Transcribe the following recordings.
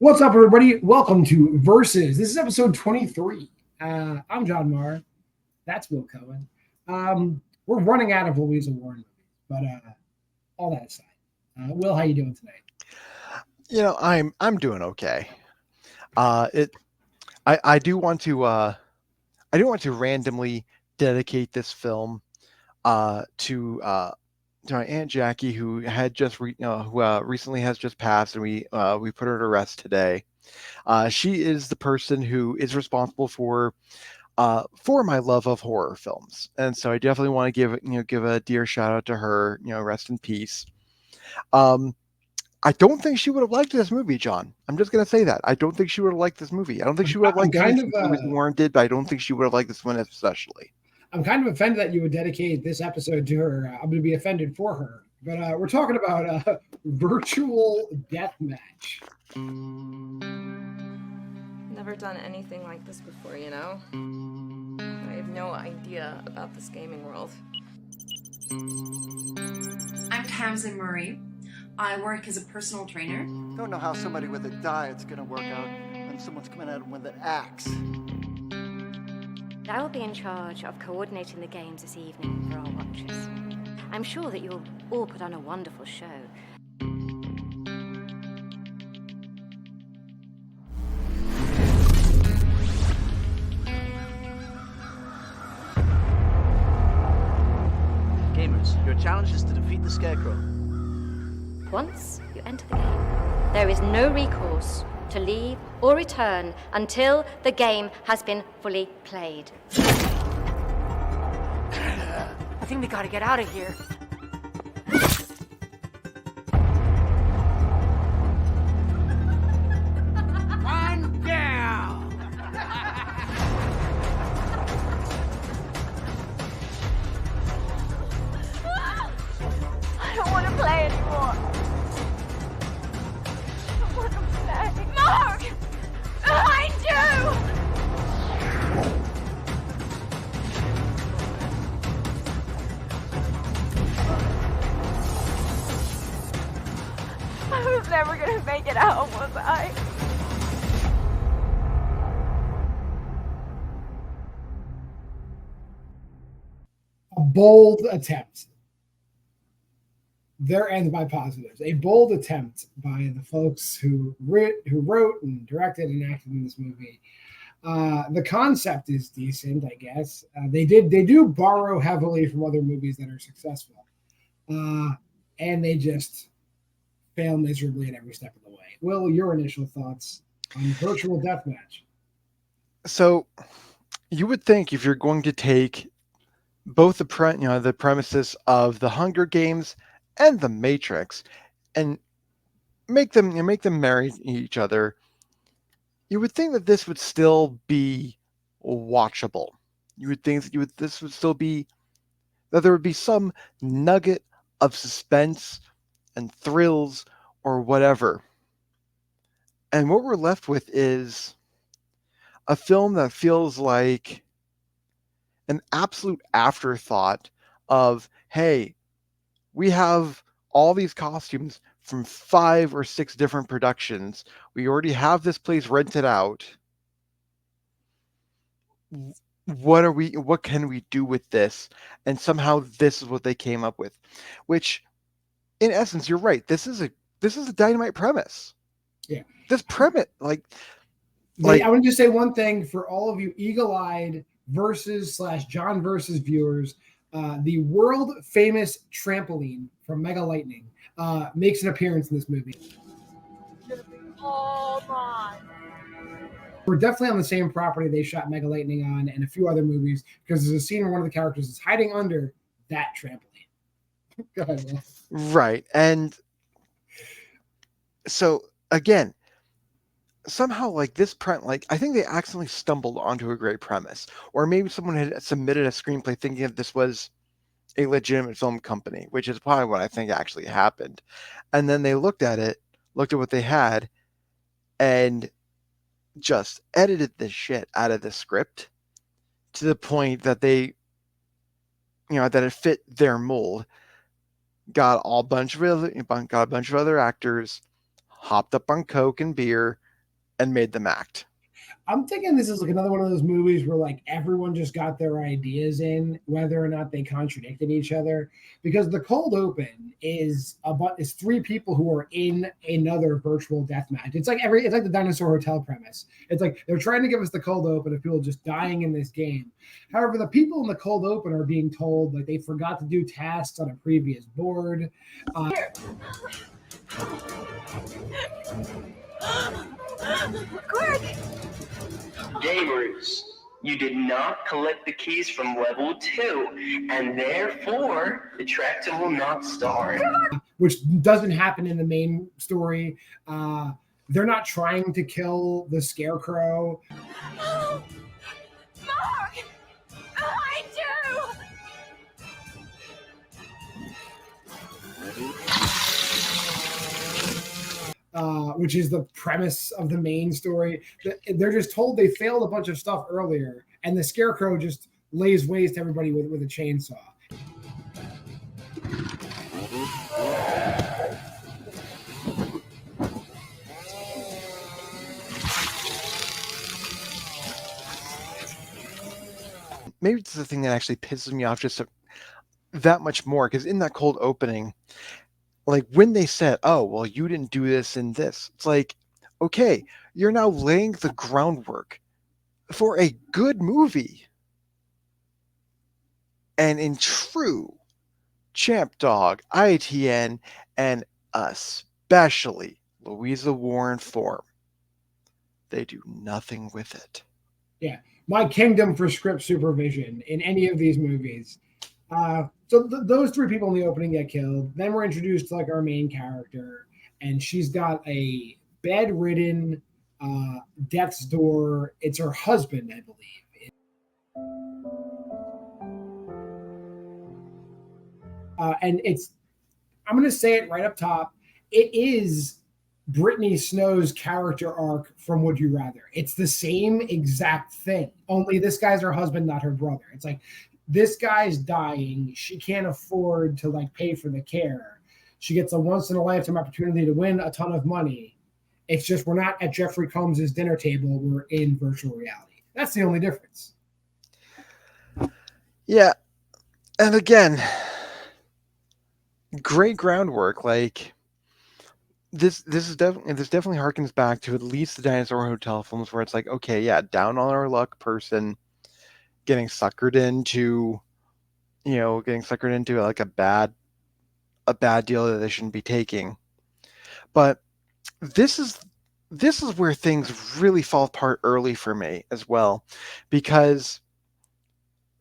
What's up, everybody? Welcome to Versus. This is episode 23. I'm John Maher. That's Will Cohen. We're running out of Louisa Warren movies, but all that aside, Will, how you doing today? I'm doing okay. I do want to randomly dedicate this film to my Aunt Jackie, who had recently has just passed, and we put her to rest today. She is the person who is responsible for my love of horror films, and so I definitely want to give a dear shout out to her. Rest in peace. I don't think she would have liked this movie, John. I'm just going to say that. I don't think she would have liked this movie. I don't think she would have liked anything Louisa Warren did, but I don't think she would have liked this one especially. I'm kind of offended that you would dedicate this episode to her. I'm going to be offended for her. But we're talking about virtual deathmatch. Never done anything like this before, I have no idea about this gaming world. I'm Tamsin Murray. I work as a personal trainer. Don't know how somebody with a diet's gonna work out when someone's coming at them with an axe. I will be in charge of coordinating the games this evening for our watchers. I'm sure that you'll all put on a wonderful show. Gamers, your challenge is to defeat the Scarecrow. Once you enter the game, there is no recourse to leave or return until the game has been fully played. I think we gotta get out of here. One down! I don't want to play anymore. I want to play. Mark! Behind you! I was never gonna make it out, was I? A bold attempt. There ends my positives. A bold attempt by the folks who wrote and directed and acted in this movie. The concept is decent, I guess. They do borrow heavily from other movies that are successful, and they just fail miserably at every step of the way. Will, your initial thoughts on virtual deathmatch? So, you would think if you're going to take both the premises of the Hunger Games and the Matrix and make them marry each other, you would think that this would still be watchable. You would think that this would still be, that there would be some nugget of suspense and thrills or whatever. And what we're left with is a film that feels like an absolute afterthought of, hey, we have all these costumes from 5 or 6 different productions. We already have this place rented out. What can we do with this? And somehow this is what they came up with, which in essence, you're right. This is a dynamite premise. Yeah. This premise, I want to just say one thing for all of you eagle-eyed Versus/John Versus viewers. The world famous trampoline from Mega Lightning makes an appearance in this movie. Oh my. We're definitely on the same property they shot Mega Lightning on and a few other movies, because there's a scene where one of the characters is hiding under that trampoline. Go ahead, Will. Right. And so again, somehow I think they accidentally stumbled onto a great premise, or maybe someone had submitted a screenplay thinking that this was a legitimate film company, which is probably what I think actually happened. And then they looked at what they had, and just edited the shit out of the script to the point that they, that it fit their mold. Got a bunch of other actors, hopped up on coke and beer, and made them act. I'm thinking this is like another one of those movies where like everyone just got their ideas in, whether or not they contradicted each other. Because the cold open is three people who are in another virtual death match. It's like the Dinosaur Hotel premise. It's like they're trying to give us the cold open of people just dying in this game. However, the people in the cold open are being told like they forgot to do tasks on a previous board. Quick! Gamers, you did not collect the keys from level 2, and therefore the tractor will not start. Which doesn't happen in the main story. They're not trying to kill the Scarecrow. Mark! Behind you! Which is the premise of the main story. They're just told they failed a bunch of stuff earlier, and the Scarecrow just lays waste to everybody with a chainsaw. Maybe it's the thing that actually pisses me off just that much more, because in that cold opening, like when they said, oh, well, you didn't do this and this, it's like, okay, you're now laying the groundwork for a good movie. And in true Champ Dog, ITN, and especially Louisa Warren form, they do nothing with it. Yeah, my kingdom for script supervision in any of these movies. So those three people in the opening get killed. Then we're introduced to like our main character, and she's got a bedridden death's door. It's her husband, I believe. And I'm going to say it right up top. It is Brittany Snow's character arc from Would You Rather. It's the same exact thing, only this guy's her husband, not her brother. It's like, this guy's dying. She can't afford to like pay for the care. She gets a once in a lifetime opportunity to win a ton of money. It's just we're not at Jeffrey Combs' dinner table. We're in virtual reality. That's the only difference. Yeah. And again, great groundwork. Like this definitely harkens back to at least the Dinosaur Hotel films, where it's like, okay, yeah, down on our luck person getting suckered into like a bad deal that they shouldn't be taking. But this is where things really fall apart early for me as well, because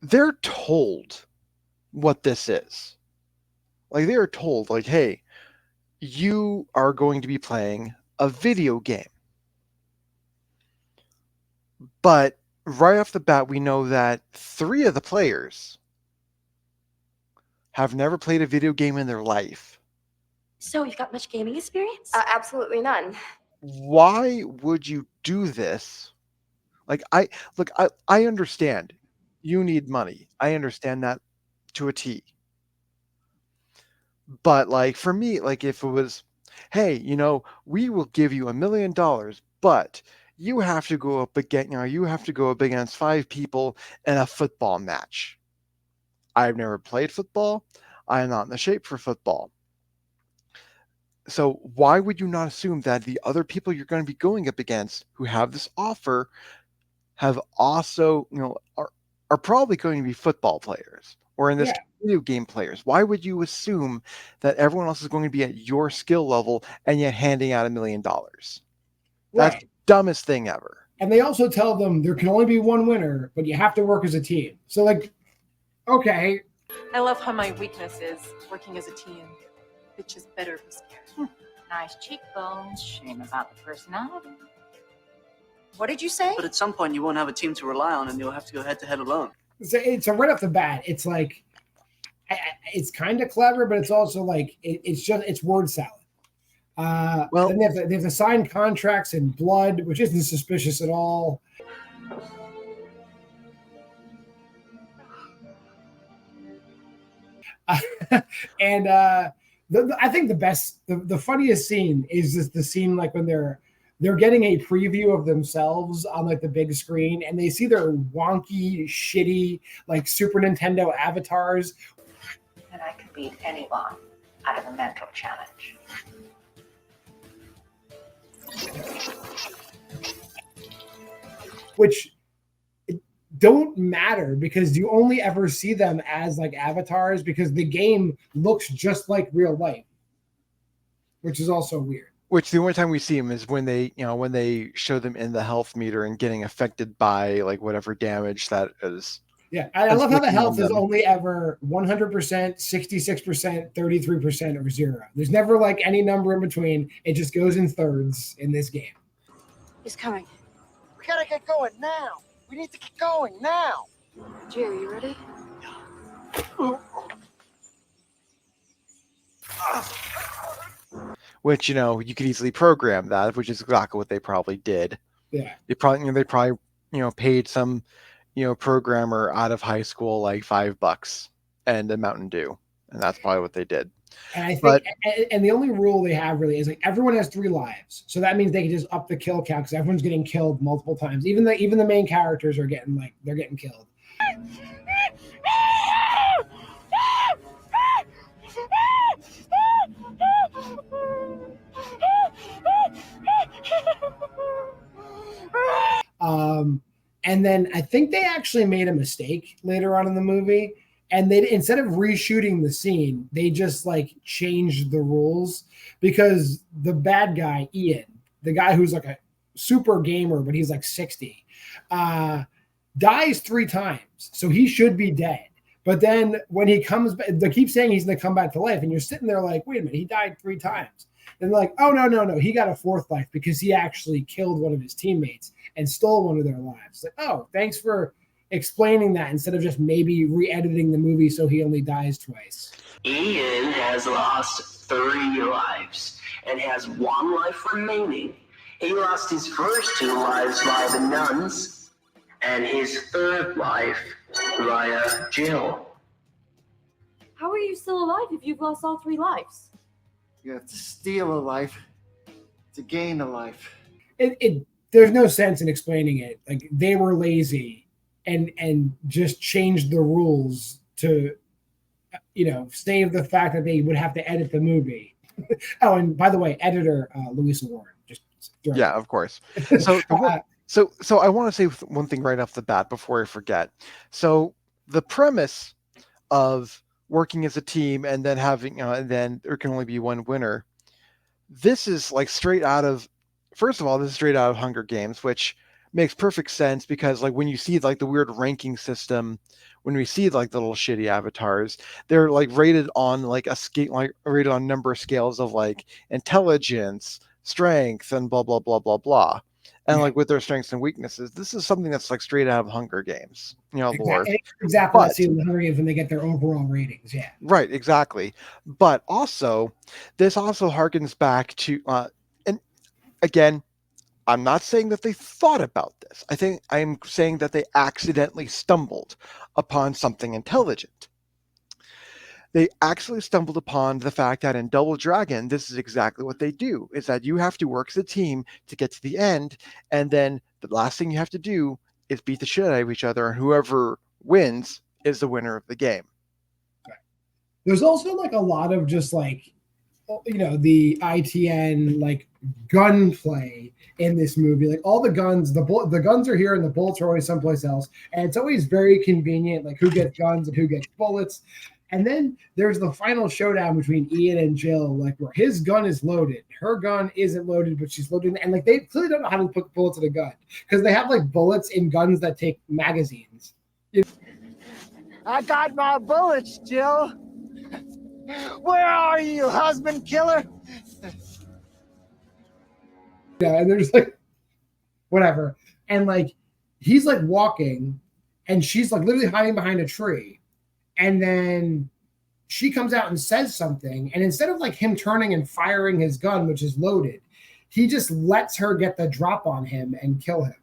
they're told what this is. Like, they are told, like, hey, you are going to be playing a video game. But right off the bat, we know that 3 of the players have never played a video game in their life. So, you've got much gaming experience? Absolutely none. Why would you do this? Like, I understand you need money. I understand that to a T. But like, for me, like, if it was, hey, we will give you $1 million, but you have to go up against 5 people in a football match. I've never played football. I am not in the shape for football. So why would you not assume that the other people you're going to be going up against who have this offer have also, are probably going to be football players, or in this video game players? Why would you assume that everyone else is going to be at your skill level and yet handing out $1 million? That's the dumbest thing ever. And they also tell them there can only be one winner, but you have to work as a team. So like, okay. I love how my weakness is working as a team. Bitch is better if scared. Nice cheekbones. Shame about the personality. What did you say? But at some point, you won't have a team to rely on, and you'll have to go head-to-head alone. So right off the bat, it's like, it's kind of clever, but it's also like, it's word salad. Then they have to sign contracts in blood, which isn't suspicious at all. And I think the funniest scene is just the scene like when they're they're getting a preview of themselves on like the big screen, and they see their wonky, shitty, like Super Nintendo avatars. And I could beat anyone out of a mental challenge. Which don't matter because you only ever see them as like avatars because the game looks just like real life, which is also weird. Which the only time we see them is when they show them in the health meter and getting affected by like whatever damage that is. Yeah, I love how the health is only ever 100%, 66%, 33%, or 0. There's never like any number in between. It just goes in thirds in this game. He's coming. We gotta get going now. We need to get going now. Jerry, you ready? Which, you could easily program that, which is exactly what they probably did. Yeah. They probably paid some, programmer out of high school like $5 and a Mountain Dew. And that's probably what they did. And I think, and the only rule they have really is like everyone has 3 lives, so that means they can just up the kill count because everyone's getting killed multiple times. Even the main characters are getting killed. And then I think they actually made a mistake later on in the movie. And they, instead of reshooting the scene, they just like changed the rules because the bad guy, Ian, the guy who's like a super gamer, but he's like 60, dies 3 times. So he should be dead. But then when he comes back, they keep saying he's going to come back to life. And you're sitting there like, wait a minute, he died 3 times. And they're like, oh, no. He got a 4th life because he actually killed one of his teammates and stole one of their lives. Like, oh, thanks for explaining that instead of just maybe re-editing the movie so he only dies twice. Ian has lost 3 lives and has 1 life remaining. He lost his first 2 lives via the nuns and his 3rd life via Jill. How are you still alive if you've lost all 3 lives? You have to steal a life to gain a life. There's no sense in explaining it. Like they were lazy and just changed the rules to, save the fact that they would have to edit the movie. Oh, and by the way, editor Louisa Warren. Yeah, of course. So I want to say one thing right off the bat before I forget. So the premise of working as a team and then having, and then there can only be one winner. This is like straight out of Hunger Games, which makes perfect sense because like when you see like the weird ranking system, when we see like the little shitty avatars, they're like rated on like a scale, like rated on number of scales of like intelligence, strength, and blah blah blah blah blah. And like with their strengths and weaknesses, this is something that's like straight out of Hunger Games, lore. Exactly. That's the Hunger Games when they get their overall ratings. Yeah. Right. Exactly. But also, this also harkens back to, and again, I'm not saying that they thought about this. I think I'm saying that they accidentally stumbled upon something intelligent. They actually stumbled upon the fact that in Double Dragon, this is exactly what they do, is that you have to work as a team to get to the end, and then the last thing you have to do is beat the shit out of each other, and whoever wins is the winner of the game. There's also like a lot of just like, the ITN like gunplay in this movie. Like all the guns, the guns are here and the bullets are always someplace else. And it's always very convenient, like who gets guns and who gets bullets. And then there's the final showdown between Ian and Jill, like where his gun is loaded. Her gun isn't loaded, but she's loaded. And like they clearly don't know how to put bullets in a gun because they have like bullets in guns that take magazines. I got my bullets, Jill. Where are you, husband killer? Yeah, and they're just like, whatever. And like, he's like walking and she's like literally hiding behind a tree. And then she comes out and says something. And instead of like him turning and firing his gun, which is loaded, he just lets her get the drop on him and kill him.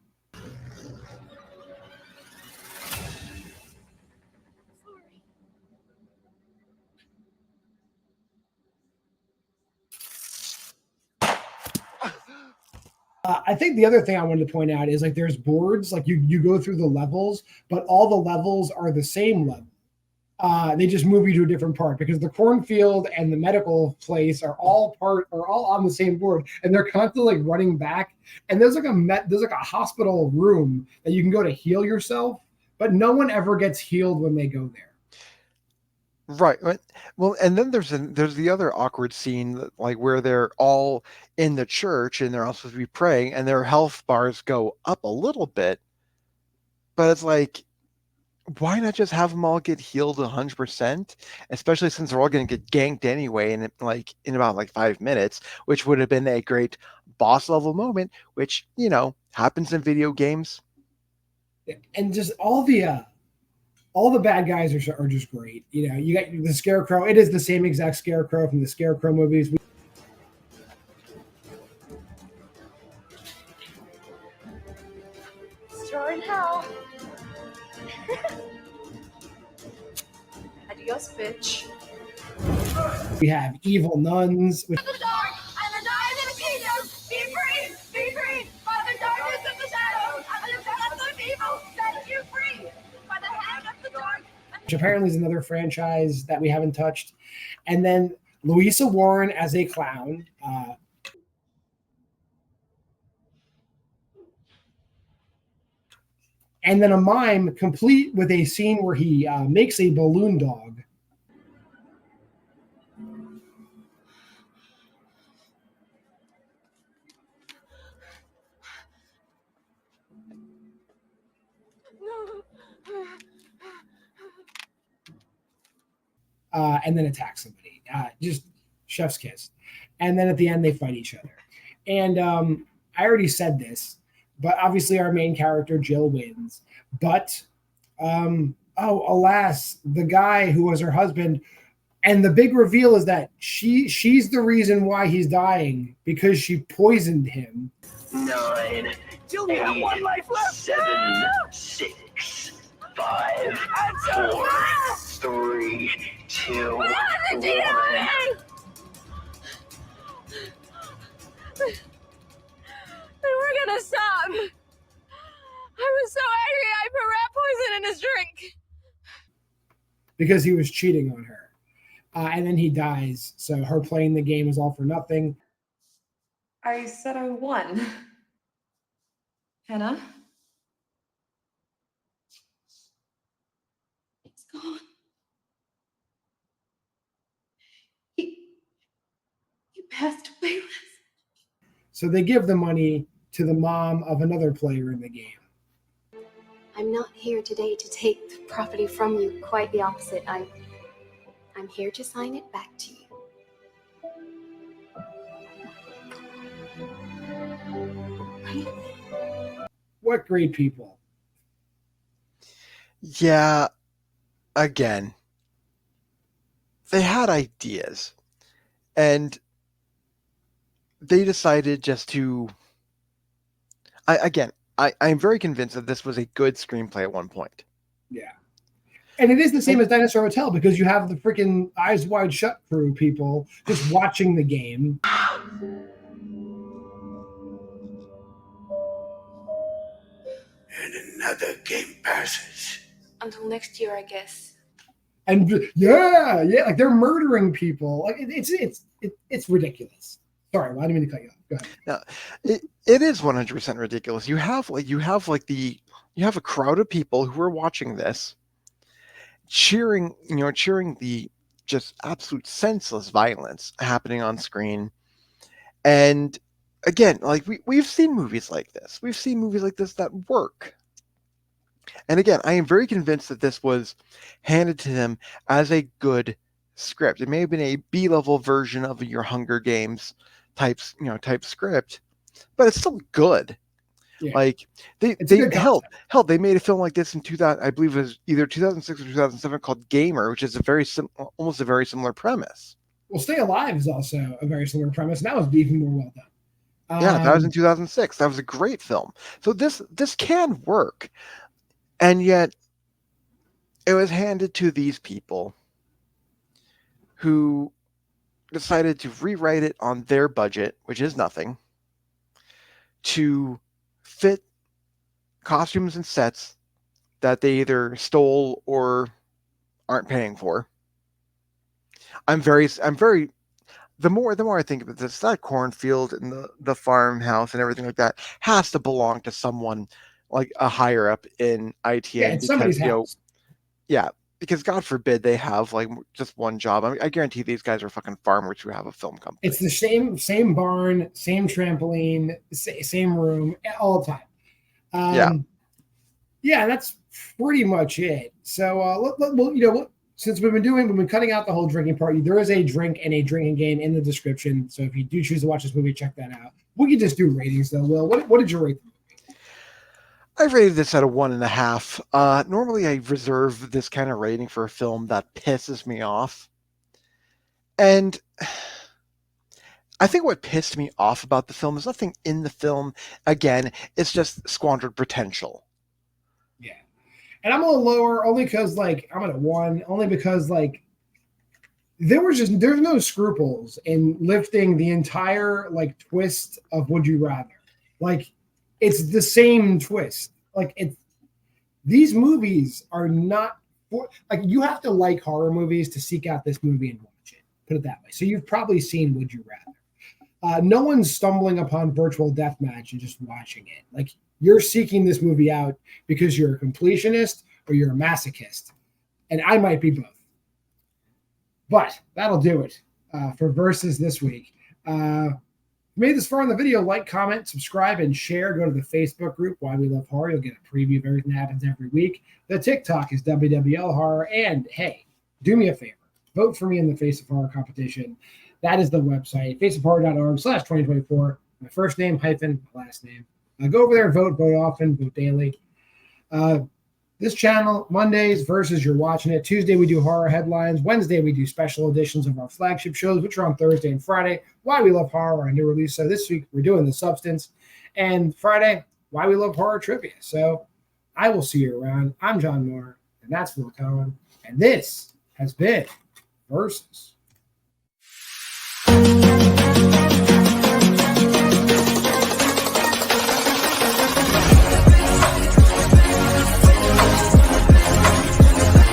I think the other thing I wanted to point out is like there's boards, like you go through the levels, but all the levels are the same level. They just move you to a different part because the cornfield and the medical place are all on the same board, and they're constantly like running back. And there's like a hospital room that you can go to heal yourself, but no one ever gets healed when they go there. Right. Well, and then there's the other awkward scene like where they're all in the church and they're all supposed to be praying and their health bars go up a little bit, but it's like, why not just have them all get healed 100%? Especially since they're all going to get ganked anyway, in about 5 minutes, which would have been a great boss level moment, which happens in video games. And just all the bad guys are just great. You got the Scarecrow. It is the same exact Scarecrow from the Scarecrow movies. Sure in hell. Adios, bitch. We have evil nuns. The dark and the night in the kingdom. Be free, be free. By the darkness of the shadows, and the shadows of evil, set you free. By the hand of the dark. Which apparently is another franchise that we haven't touched. And then Louisa Warren as a clown. And then a mime complete with a scene where he makes a balloon dog. And then attack somebody. Just chef's kiss. And then at the end, they fight each other. And I already said this, but obviously our main character, Jill, wins. But, alas, the guy who was her husband, and the big reveal is that she's the reason why he's dying, because she poisoned him. 9, You only have 1 life left. 7, 6, 5, 4, 3, 2, 1. We're gonna stop. I was so angry I put rat poison in his drink. Because he was cheating on her. And then he dies. So her playing the game is all for nothing. I said I won. Hannah? It's gone. He passed away. So they give the money to the mom of another player in the game. I'm not here today to take the property from you. Quite the opposite. I'm here to sign it back to you. What great people. Yeah, again, they had ideas, and they decided just to... I'm very convinced that this was a good screenplay at one point. Yeah. And it is the same as Dinosaur Hotel, because you have the freaking Eyes Wide Shut crew people just watching the game. And another game passes. Until next year, I guess. And yeah, like they're murdering people. Like it's ridiculous. Sorry, I didn't mean to cut you off. Go ahead. Now, it is 100% ridiculous. You have a crowd of people who are watching this, cheering the just absolute senseless violence happening on screen. And again, like we've seen movies like this. We've seen movies like this that work. And again, I am very convinced that this was handed to them as a good script. It may have been a B-level version of your Hunger Games type script, but it's still good. Yeah. Like they hell they made a film like this in 2000, I believe it was either 2006 or 2007, called Gamer, which is almost a very similar premise. Well, Stay Alive is also a very similar premise, and that was even more well done. Yeah, that was in 2006. That was a great film. So this can work, and yet it was handed to these people who decided to rewrite it on their budget, which is nothing, to fit costumes and sets that they either stole or aren't paying for. I'm very the more I think about this, that cornfield and the farmhouse and everything like that has to belong to someone like a higher up in ITN. Yeah, it's somebody's house. Yeah, because God forbid they have like just one job. I mean, I guarantee these guys are fucking farmers who have a film company. It's the same barn, same trampoline, same room all the time. Yeah, that's pretty much it. So, since we've been cutting out the whole drinking part, there is a drink and a drinking game in the description. So if you do choose to watch this movie, check that out. We can just do ratings though. Will, what did you rate the movie? I rated this at a 1.5. Normally I reserve this kind of rating for a film that pisses me off. And I think what pissed me off about the film is nothing in the film. Again, it's just squandered potential. Yeah. And I'm a little lower only because I'm at a 1, only because there's no scruples in lifting the entire twist of Would You Rather. It's the same twist. These movies are not for you have to like horror movies to seek out this movie and watch it. Put it that way. So you've probably seen Would You Rather. No one's stumbling upon Virtual Deathmatch and just watching it. You're seeking this movie out because you're a completionist or you're a masochist. And I might be both. But that'll do it for Versus this week. If you made this far in the video, like, comment, subscribe, and share. Go to the Facebook group, Why We Love Horror. You'll get a preview of everything that happens every week. The TikTok is WWL Horror. And hey, do me a favor. Vote for me in the Face of Horror competition. That is the website, faceofhorror.org/2024. My first name, hyphen, my last name. Go over there and vote often, vote daily. This channel, Mondays Versus, you're watching it. Tuesday, we do horror headlines. Wednesday, we do special editions of our flagship shows, which are on Thursday and Friday. Why We Love Horror, our new release. So this week, we're doing The Substance. And Friday, Why We Love Horror Trivia. So I will see you around. I'm John Maher, and that's Will Cohen. And this has been Versus.